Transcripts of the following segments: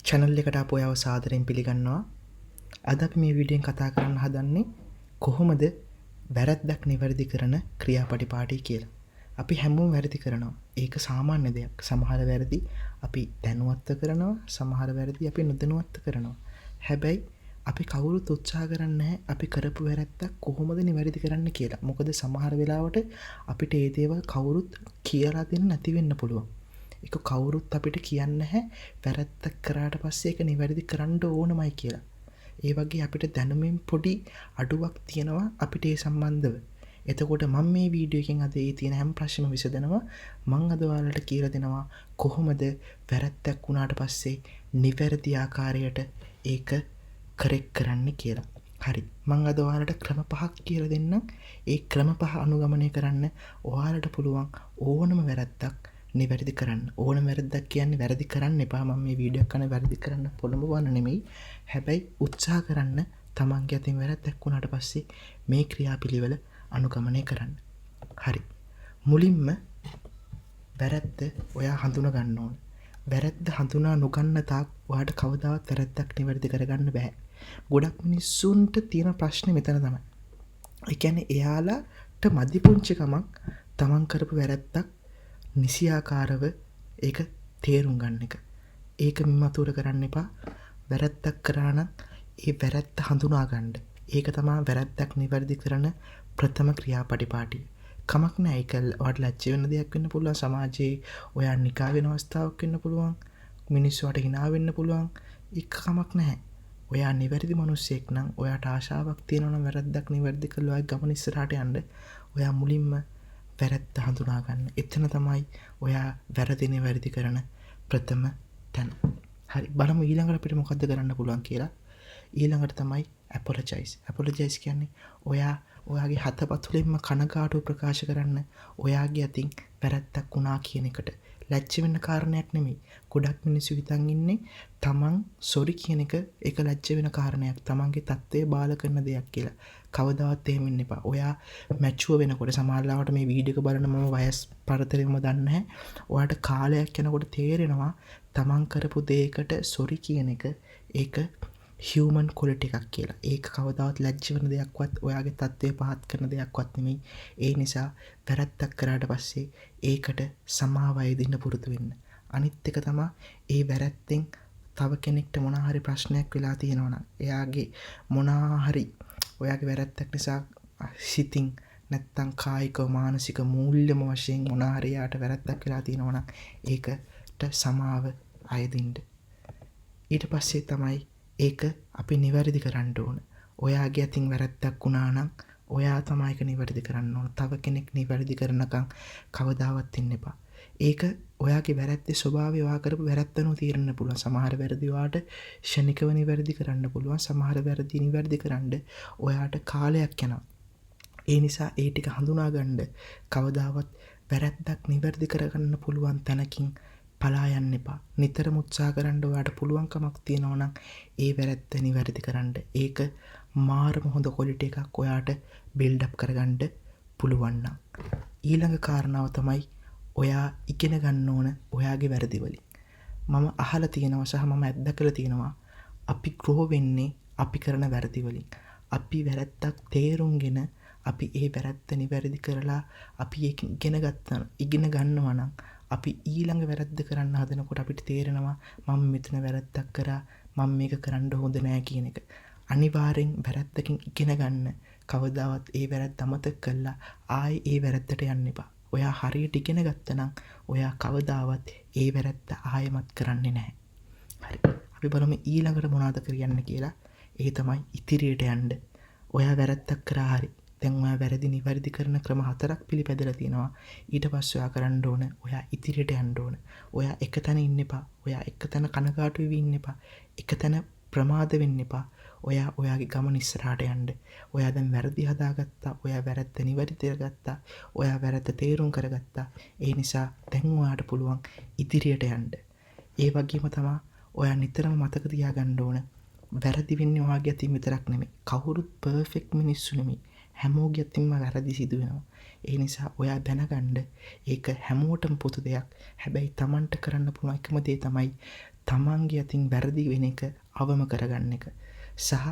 channel එකට ආපු අයව සාදරයෙන් පිළිගන්නවා. අද අපි මේ වීඩියෝෙන් කතා කරන්න හදන්නේ කොහොමද වැරද්දක් නිවැරදි කරන ක්‍රියාපටිපාටි කියලා. අපි හැමෝම වැරදි කරනවා. ඒක සාමාන්‍ය දෙයක්. සමහර වැරදි අපි දැනුවත්ව කරනවා, සමහර වැරදි අපි නොදැනුවත්ව කරනවා. හැබැයි අපි කවුරුත් උත්සාහ කරන්නේ නැහැ අපි කරපු වැරද්දක් කොහොමද නිවැරදි කරන්න කියලා. මොකද සමහර වෙලාවට අපිට ඒ දේවල් කවුරුත් කියලා දෙන්න නැති වෙන්න පුළුවන්. ඒක කවුරුත් අපිට කියන්නේ නැහැ වැරද්දක් කරාට පස්සේ ඒක නිවැරදි කරන්න ඕනමයි කියලා. ඒ වගේ අපිට දැනුමින් පොඩි අඩුවක් තියෙනවා අපිට ඒ සම්බන්ධව. එතකොට මම මේ වීඩියෝ එකෙන් අද ඒ තියෙන හැම ප්‍රශ්නෙම විසඳනවා. මම අද ඔයාලට කියලා දෙනවා කොහොමද වැරද්දක් වුණාට පස්සේ නිවැරදි ආකාරයට ඒක කරෙක්ට් කරන්න කියලා. හරි. මම අද ඔයාලට ක්‍රම පහක් කියලා දෙන්නම්. ඒ ක්‍රම පහ අනුගමනය කරන්න ඔයාලට පුළුවන් ඕනම වැරද්දක් නිවැරදි කරන්න. ඕනම වැරද්දක් කියන්නේ වැරදි කරන්න එපා. මම මේ වීඩියෝ එක කරන වැරදි කරන්න පොළඹවන්න නෙමෙයි. හැබැයි උත්සාහ කරන්න තමන්ගේ අතින් වැරද්දක් වුණාට පස්සේ මේ ක්‍රියාපිළිවෙල අනුගමනය කරන්න. හරි. මුලින්ම වැරද්ද ඔයා හඳුනා ගන්න ඕන. වැරද්ද හඳුනා නොගන්න තාක් ඔයාට කවදාවත් වැරද්දක් නිවැරදි කරගන්න බෑ. ගොඩක් මිනිස්සුන්ට තියෙන ප්‍රශ්නේ මෙතන තමයි. ඒ කියන්නේ එයාලට මදි පුංචිකමක් තමන් කරපු වැරද්දක් නිසියාකාරව ඒක තේරුම් ගන්න එක. ඒක මතූර කරන්න එපා. වැරද්දක් කරා නම් ඒ වැරද්ද හඳුනා ගන්න. ඒක තමයි වැරද්දක් නිවැරදි කරන ප්‍රථම ක්‍රියාපටිපාටිය. කමක් නැහැ. ඒක ඔයාලට ලැජ්ජ වෙන්න දෙයක් වෙන්න පුළුවන්. සමාජයේ ඔයා නිකා වෙන අවස්ථාවක් වෙන්න පුළුවන්. මිනිස්සුන්ට hina වෙන්න පුළුවන්. ඒක කමක් නැහැ. ඔයා නිවැරදි මිනිස්සෙක් නම් ඔයාට ආශාවක් තියෙනවා නම් වැරද්දක් නිවැරදි කරලා ඔයා ගමන ඉස්සරහට යන්න. ඔයා මුලින්ම වැරද්ද හඳුනා ගන්න. එතන තමයි ඔයා වැරදි නිවැරදි කරන ප්‍රථම තැන. හරි. බලමු ඊළඟට අපිට මොකද්ද කරන්න පුළුවන් කියලා. ඊළඟට තමයි apologize. apologize කියන්නේ ඔයා ඔයාගේ හතපතුලෙන්ම කනගාටුව ප්‍රකාශ කරන්න. ඔයාගේ අතින් වැරද්දක් වුණා කියන එකට. ලැජ්ජ වෙන්න කාරණයක් නෙමෙයි. ගොඩක් මිනිස්සු හිතන් ඉන්නේ තමන් සොරි කියන එක ඒක ලැජ්ජ වෙන කාරණයක්. තමන්ගේ தත්ත්වය බාල කරන දෙයක් කියලා. කවදාවත් එහෙම වෙන්න එපා. ඔයා මැචුව වෙනකොට සමහරවිට මේ වීඩියෝ එක බලන මම වයස් පරතරෙම දන්නේ නැහැ. ඔයාට කාලයක් යනකොට තේරෙනවා තමන් කරපු දෙයකට සොරි කියන එක ඒක හියුමන් ක්වොලිටි එකක් කියලා. ඒක කවදාවත් ලැජ්ජ වෙන දෙයක්වත් ඔයාගේ තත්ත්වය පහත් කරන දෙයක්වත් නෙමෙයි. ඒ නිසා වැරද්දක් කරාට පස්සේ ඒකට සමාව අයදින්න පුරුදු වෙන්න. අනිත් එක තමයි ඒ වැරද්දෙන් තව කෙනෙක්ට මොනවා හරි ප්‍රශ්නයක් වෙලා තියෙනවා නම් එයාගේ මොනවා හරි ඔයාගේ වැරද්දක් නිසා සිතින් නැත්තම් කායිකව මානසික මූල්‍යම වශයෙන් මොනවා හරි යාට වැරද්දක් වෙලා තියෙනවා නම් ඒකට සමාව අයදින්න. ඊට පස්සේ තමයි ඒක අපි නිවැරදි කරන්න ඕන. ඔයාගේ අතින් වැරද්දක් වුණා නම් ඔයා තමයි ඒක නිවැරදි කරන්න ඕන. තව කෙනෙක් නිවැරදි කරනකම් කවදාවත් ඉන්න එපා. ඒක ඔයාගේ වැරද්දේ ස්වභාවය ඔයා කරපු වැරද්දනෝ තීරණය පුළුවන්. සමහර වැරදි ඔයාට ෂණිකව නිවැරදි කරන්න පුළුවන්. සමහර වැරදි නිවැරදි කරන්න ඔයාට කාලයක් යනවා. ඒ නිසා ඒ ටික හඳුනා ගන්න කවදාවත් වැරද්දක් නිවැරදි කරගන්න පුළුවන් තැනකින් පලා යන්න එපා. නිතරම උත්සාහ කරන්න ඔයාට පුළුවන්කමක් තියෙනවා නම් ඒ වැරද්ද නිවැරදි කරන්න. ඒක මාරම හොඳ ක්වොලිටි එකක් ඔයාට බිල්ඩ් අප් කරගන්න පුළුවන් නම්. ඊළඟ කාරණාව තමයි ඔයා ඉගෙන ගන්න ඕන ඔයාගේ වැරදි වලින්. මම අහලා තියෙනවා සහ මම අත්දැකලා තියෙනවා අපි ග්‍රෝ වෙන්නේ අපි කරන වැරදි වලින්. අපි වැරද්දක් තේරුම්ගෙන අපි ඒ වැරද්ද නිවැරදි කරලා අපි ඒක ඉගෙන ගන්නවා නම් අපි ඊළඟ වැරද්ද කරන්න හදනකොට අපිට තේරෙනවා මම මෙතන වැරද්දක් කරා මම මේක කරන්න හොඳ නෑ කියන එක. අනිවාර්යෙන් වැරද්දකින් ඉගෙන ගන්න. කවදාවත් ඒ වැරද්ද අමතක කළා ආයේ ඒ වැරද්දට යන්න එපා. ඔයා හරියට ඉගෙන ගත්තා නම් ඔයා කවදාවත් ඒ වැරද්ද ආයෙමත් කරන්නේ නැහැ. හරි. අපි බලමු ඊළඟට මොනවද කරන්න කියලා. ඒ තමයි ඉදිරියට යන්න. ඔයා වැරද්දක් කරා හරි. දැන් ඔයා වැරදි නිවැරදි කරන ක්‍රම 4ක් පිළිපැදලා තියෙනවා. ඊට පස්සේ ඔයා කරන්න ඕන ඔයා ඉදිරියට යන්න ඕන. ඔයා එක තැන ඉන්න එපා. ඔයා එක තැන කනගාටු වෙවි ඉන්න එපා. එක තැන ප්‍රමාද වෙන්න එපා. ඔයා ඔයාගේ ගමන ඉස්සරහට යන්න. ඔයා දැන් වැරදි හදාගත්තා. ඔයා වැරද්ද නිවැරදි කරගත්තා. ඔයා වැරද්ද තේරුම් කරගත්තා. ඒ නිසා දැන් ඔයාට පුළුවන් ඉදිරියට යන්න. ඒ වගේම තමයි ඔයා නිතරම මතක තියාගන්න ඕන වැරදි වෙන්නේ ඔයාගේ අතින් විතරක් නෙමෙයි. කවුරුත් පර්ෆෙක්ට් මිනිස්සු නෙමෙයි. හැමෝගේ අතින්ම වැරදි සිදු වෙනවා. ඒ නිසා ඔයා දැනගන්න ඒක හැමෝටම පොදු දෙයක්. හැබැයි Tamanට කරන්න පුළුවන් එකම දේ තමයි තමන්ගේ අතින් වැරදි වෙන එක අවම කරගන්න එක. සහ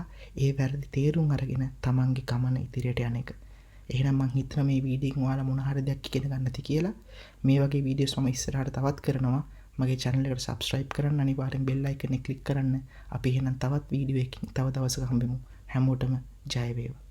ඒ වැරදි තේරුම් අරගෙන තමන්ගේ ගමන ඉදිරියට යන එක. එහෙනම් මං හිතනවා මේ වීඩියෝෙන් ඔයාලා මොන හරි දෙයක් ඉගෙන ගන්න ඇති කියලා. මේ වගේ වීඩියෝස් මම ඉස්සරහට තවත් කරනවා. මගේ channel එකට subscribe කරන්න, අනිවාර්යෙන් bell icon එක click කරන්න. අපි එහෙනම් තවත් වීඩියෝ එකකින් තව දවසක හම්බෙමු. හැමෝටම ජය වේවා.